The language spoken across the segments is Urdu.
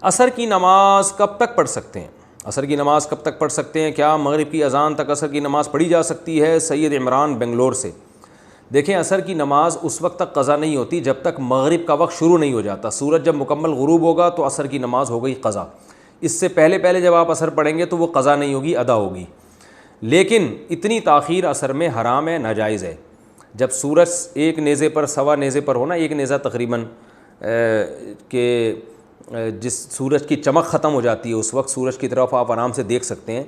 عصر کی نماز کب تک پڑھ سکتے ہیں؟ عصر کی نماز کب تک پڑھ سکتے ہیں؟ کیا مغرب کی اذان تک عصر کی نماز پڑھی جا سکتی ہے؟ سید عمران بنگلور سے۔ دیکھیں، عصر کی نماز اس وقت تک قضا نہیں ہوتی جب تک مغرب کا وقت شروع نہیں ہو جاتا۔ سورج جب مکمل غروب ہوگا تو عصر کی نماز ہو گئی قضا۔ اس سے پہلے جب آپ عصر پڑھیں گے تو وہ قضا نہیں ہوگی، ادا ہوگی۔ لیکن اتنی تاخیر عصر میں حرام ہے، ناجائز ہے۔ جب سورج ایک نیزے پر، سوا نیزے پر ہونا، ایک نیزہ تقریباً کہ جس سورج کی چمک ختم ہو جاتی ہے اس وقت سورج کی طرف آپ آرام سے دیکھ سکتے ہیں۔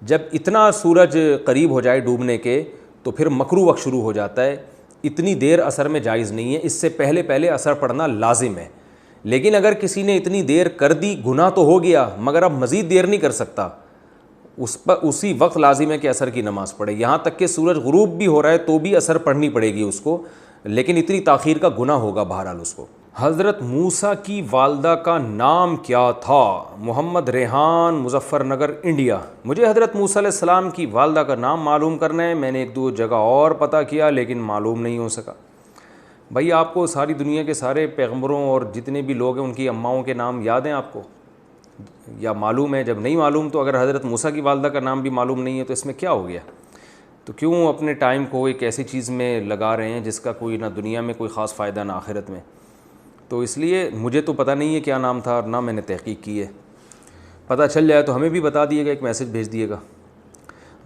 جب اتنا سورج قریب ہو جائے ڈوبنے کے تو پھر مکروہ وقت شروع ہو جاتا ہے۔ اتنی دیر عصر میں جائز نہیں ہے، اس سے پہلے عصر پڑھنا لازم ہے۔ لیکن اگر کسی نے اتنی دیر کر دی، گناہ تو ہو گیا مگر اب مزید دیر نہیں کر سکتا، اس پر اسی وقت لازم ہے کہ عصر کی نماز پڑھے۔ یہاں تک کہ سورج غروب بھی ہو رہا ہے تو بھی عصر پڑھنی پڑے گی اس کو، لیکن اتنی تاخیر کا گناہ ہوگا بہرحال اس کو۔ حضرت موسیٰ کی والدہ کا نام کیا تھا؟ محمد ریحان، مظفر نگر، انڈیا۔ مجھے حضرت موسیٰ علیہ السلام کی والدہ کا نام معلوم کرنا ہے۔ میں نے ایک دو جگہ اور پتہ کیا لیکن معلوم نہیں ہو سکا۔ بھائی آپ کو ساری دنیا کے سارے پیغمبروں اور جتنے بھی لوگ ہیں ان کی اماؤں کے نام یاد ہیں آپ کو یا معلوم ہے؟ جب نہیں معلوم تو اگر حضرت موسیٰ کی والدہ کا نام بھی معلوم نہیں ہے تو اس میں کیا ہو گیا؟ تو کیوں اپنے ٹائم کو ایک ایسی چیز میں لگا رہے ہیں جس کا کوئی نہ دنیا میں کوئی خاص فائدہ نہ آخرت میں؟ تو اس لیے مجھے تو پتہ نہیں ہے کیا نام تھا اور نہ میں نے تحقیق کی ہے۔ پتہ چل جائے تو ہمیں بھی بتا دیے گا، ایک میسج بھیج دیے گا۔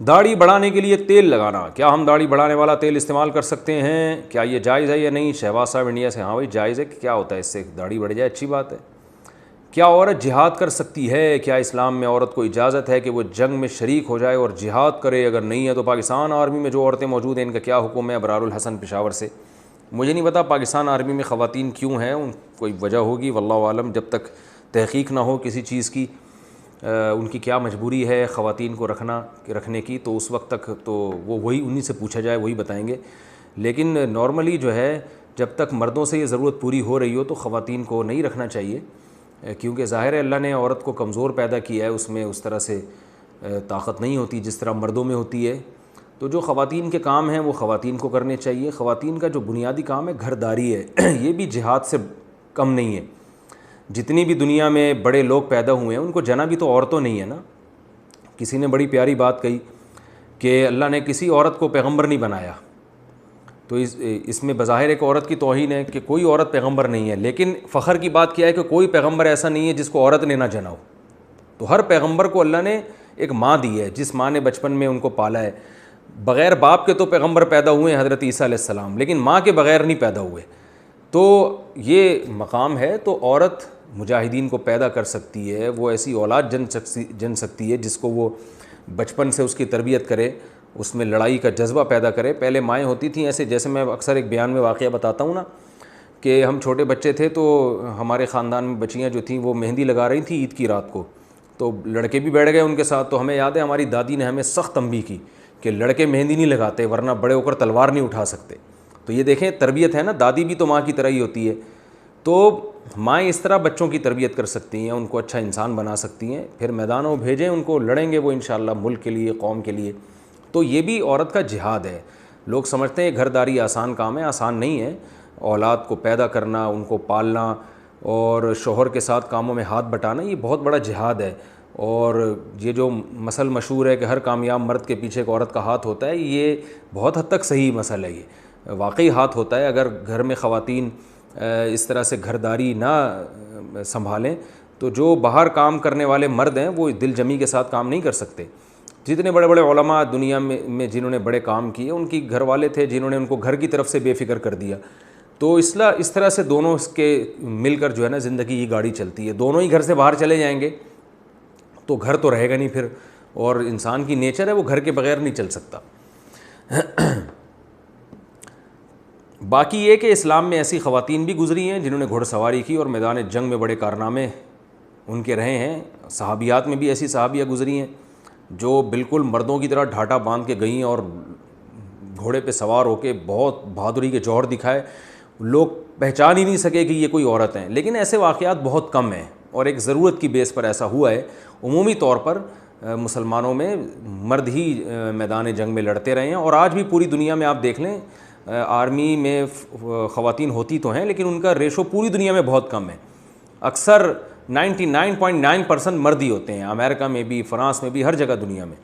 داڑھی بڑھانے کے لیے تیل لگانا، کیا ہم داڑھی بڑھانے والا تیل استعمال کر سکتے ہیں؟ کیا یہ جائز ہے یا نہیں؟ شہباز صاحب انڈیا سے۔ ہاں بھائی جائز ہے، کہ کیا ہوتا ہے اس سے؟ داڑھی بڑھ جائے اچھی بات ہے۔ کیا عورت جہاد کر سکتی ہے؟ کیا اسلام میں عورت کو اجازت ہے کہ وہ جنگ میں شریک ہو جائے اور جہاد کرے؟ اگر نہیں ہے تو پاکستان آرمی میں جو عورتیں موجود ہیں ان کا کیا حکم ہے؟ ابرار الحسن پشاور سے۔ مجھے نہیں پتا پاکستان آرمی میں خواتین کیوں ہیں، ان کوئی وجہ ہوگی واللہ عالم۔ جب تک تحقیق نہ ہو کسی چیز کی ان کی کیا مجبوری ہے خواتین کو رکھنے کی، تو اس وقت تک تو وہی انہی سے پوچھا جائے، وہی بتائیں گے۔ لیکن نارملی جو ہے جب تک مردوں سے یہ ضرورت پوری ہو رہی ہو تو خواتین کو نہیں رکھنا چاہیے، کیونکہ ظاہر ہے اللہ نے عورت کو کمزور پیدا کیا ہے، اس میں اس طرح سے طاقت نہیں ہوتی جس طرح مردوں میں ہوتی ہے۔ تو جو خواتین کے کام ہیں وہ خواتین کو کرنے چاہیے۔ خواتین کا جو بنیادی کام ہے گھر داری ہے، یہ بھی جہاد سے کم نہیں ہے۔ جتنی بھی دنیا میں بڑے لوگ پیدا ہوئے ہیں ان کو جنا بھی تو عورتوں نہیں ہے نا۔ کسی نے بڑی پیاری بات کہی کہ اللہ نے کسی عورت کو پیغمبر نہیں بنایا، تو اس میں بظاہر ایک عورت کی توہین ہے کہ کوئی عورت پیغمبر نہیں ہے، لیکن فخر کی بات کیا ہے کہ کوئی پیغمبر ایسا نہیں ہے جس کو عورت نے نہ جنا ہو۔ تو ہر پیغمبر کو اللہ نے ایک ماں دی ہے، جس ماں نے بچپن میں ان کو پالا ہے۔ بغیر باپ کے تو پیغمبر پیدا ہوئے ہیں حضرت عیسیٰ علیہ السلام، لیکن ماں کے بغیر نہیں پیدا ہوئے۔ تو یہ مقام ہے، تو عورت مجاہدین کو پیدا کر سکتی ہے، وہ ایسی اولاد جن سکتی ہے جس کو وہ بچپن سے اس کی تربیت کرے، اس میں لڑائی کا جذبہ پیدا کرے۔ پہلے مائیں ہوتی تھیں ایسے، جیسے میں اکثر ایک بیان میں واقعہ بتاتا ہوں نا کہ ہم چھوٹے بچے تھے تو ہمارے خاندان میں بچیاں جو تھیں وہ مہندی لگا رہی تھیں عید کی رات کو، تو لڑکے بھی بیٹھ گئے ان کے ساتھ۔ تو ہمیں یاد ہے ہماری دادی نے ہمیں سخت تنبیہ کی کہ لڑکے مہندی نہیں لگاتے ورنہ بڑے ہو کر تلوار نہیں اٹھا سکتے۔ تو یہ دیکھیں تربیت ہے نا، دادی بھی تو ماں کی طرح ہی ہوتی ہے۔ تو مائیں اس طرح بچوں کی تربیت کر سکتی ہیں، ان کو اچھا انسان بنا سکتی ہیں، پھر میدانوں بھیجیں ان کو، لڑیں گے وہ انشاءاللہ ملک کے لیے، قوم کے لیے۔ تو یہ بھی عورت کا جہاد ہے۔ لوگ سمجھتے ہیں گھر داری آسان کام ہے، آسان نہیں ہے۔ اولاد کو پیدا کرنا، ان کو پالنا اور شوہر کے ساتھ کاموں میں ہاتھ بٹانا، یہ بہت بڑا جہاد ہے۔ اور یہ جو مثل مشہور ہے کہ ہر کامیاب مرد کے پیچھے ایک عورت کا ہاتھ ہوتا ہے، یہ بہت حد تک صحیح مسئلہ ہے، یہ واقعی ہاتھ ہوتا ہے۔ اگر گھر میں خواتین اس طرح سے گھرداری نہ سنبھالیں تو جو باہر کام کرنے والے مرد ہیں وہ دل جمی کے ساتھ کام نہیں کر سکتے۔ جتنے بڑے بڑے علماء دنیا میں جنہوں نے بڑے کام کیے، ان کی گھر والے تھے جنہوں نے ان کو گھر کی طرف سے بے فکر کر دیا۔ تو اس طرح سے دونوں اس کے مل کر جو ہے نا زندگی کی گاڑی چلتی ہے۔ دونوں ہی گھر سے باہر چلے جائیں گے تو گھر تو رہے گا نہیں پھر، اور انسان کی نیچر ہے وہ گھر کے بغیر نہیں چل سکتا۔ باقی یہ کہ اسلام میں ایسی خواتین بھی گزری ہیں جنہوں نے گھوڑ سواری کی اور میدان جنگ میں بڑے کارنامے ان کے رہے ہیں۔ صحابیات میں بھی ایسی صحابیہ گزری ہیں جو بالکل مردوں کی طرح ڈھاٹا باندھ کے گئیں اور گھوڑے پہ سوار ہو کے بہت بہادری کے جوہر دکھائے، لوگ پہچان ہی نہیں سکے کہ یہ کوئی عورت ہیں۔ لیکن ایسے واقعات بہت کم ہیں اور ایک ضرورت کی بیس پر ایسا ہوا ہے۔ عمومی طور پر مسلمانوں میں مرد ہی میدان جنگ میں لڑتے رہے ہیں، اور آج بھی پوری دنیا میں آپ دیکھ لیں آرمی میں خواتین ہوتی تو ہیں لیکن ان کا ریشو پوری دنیا میں بہت کم ہے۔ اکثر 99.9% مرد ہی ہوتے ہیں، امریکہ میں بھی، فرانس میں بھی، ہر جگہ دنیا میں۔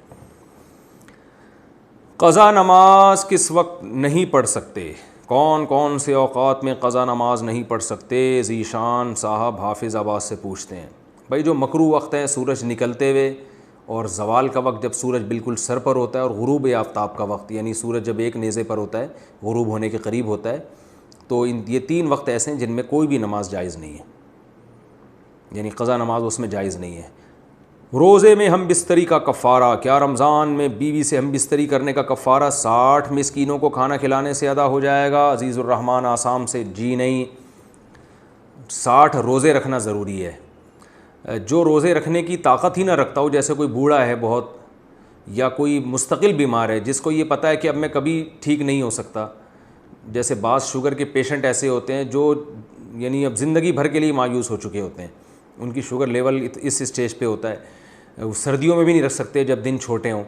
قضا نماز کس وقت نہیں پڑھ سکتے؟ کون کون سے اوقات میں قضا نماز نہیں پڑھ سکتے؟ ذیشان صاحب حافظ آباد سے پوچھتے ہیں۔ بھائی جو مکروہ وقت ہے سورج نکلتے ہوئے اور زوال کا وقت، جب سورج بالکل سر پر ہوتا ہے، اور غروب آفتاب کا وقت، یعنی سورج جب ایک نیزے پر ہوتا ہے، غروب ہونے کے قریب ہوتا ہے، تو یہ 3 وقت ایسے ہیں جن میں کوئی بھی نماز جائز نہیں ہے، یعنی قضا نماز اس میں جائز نہیں ہے۔ روزے میں ہم بستری کا کفارہ، کیا رمضان میں بیوی سے ہم بستری کرنے کا کفارہ 60 مسکینوں کو کھانا کھلانے سے ادا ہو جائے گا؟ عزیز الرحمن آسام سے، جی نہیں، 60 روزے رکھنا ضروری ہے۔ جو روزے رکھنے کی طاقت ہی نہ رکھتا ہو، جیسے کوئی بوڑھا ہے بہت، یا کوئی مستقل بیمار ہے جس کو یہ پتہ ہے کہ اب میں کبھی ٹھیک نہیں ہو سکتا، جیسے بعض شوگر کے پیشنٹ ایسے ہوتے ہیں جو یعنی اب زندگی بھر کے لیے مایوس ہو چکے ہوتے ہیں، ان کی شوگر لیول اس اسٹیج پہ ہوتا ہے، سردیوں میں بھی نہیں رکھ سکتے جب دن چھوٹے ہوں،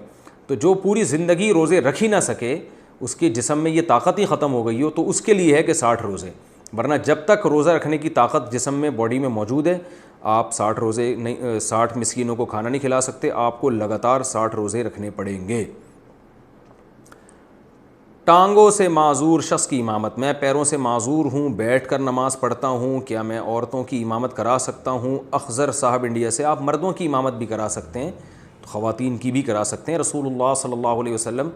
تو جو پوری زندگی روزے رکھ ہی نہ سکے، اس کے جسم میں یہ طاقت ہی ختم ہو گئی ہو، تو اس کے لیے ہے کہ 60 روزے، ورنہ جب تک روزہ رکھنے کی طاقت جسم میں، باڈی میں موجود ہے، آپ 60 روزے نہیں، 60 مسکینوں کو کھانا نہیں کھلا سکتے، آپ کو لگاتار 60 روزے رکھنے پڑیں گے۔ ٹانگوں سے معذور شخص کی امامت، میں پیروں سے معذور ہوں، بیٹھ کر نماز پڑھتا ہوں، کیا میں عورتوں کی امامت کرا سکتا ہوں؟ اخذر صاحب انڈیا سے، آپ مردوں کی امامت بھی کرا سکتے ہیں، خواتین کی بھی کرا سکتے ہیں۔ رسول اللہ صلی اللہ علیہ وسلم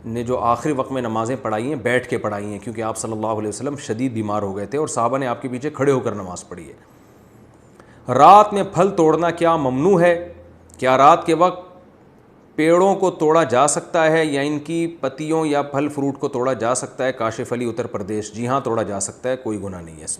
نے جو آخری وقت میں نمازیں پڑھائی ہیں بیٹھ کے پڑھائی ہیں، کیونکہ آپ صلی اللہ علیہ وسلم شدید بیمار ہو گئے تھے اور صحابہ نے آپ کے پیچھے کھڑے ہو کر نماز پڑھی ہے۔ رات میں پھل توڑنا کیا ممنوع ہے؟ کیا رات کے وقت پیڑوں کو توڑا جا سکتا ہے یا ان کی پتیوں یا پھل فروٹ کو توڑا جا سکتا ہے؟ کاشف علی اتر پردیش، جی ہاں توڑا جا سکتا ہے، کوئی گناہ نہیں ہے اس میں۔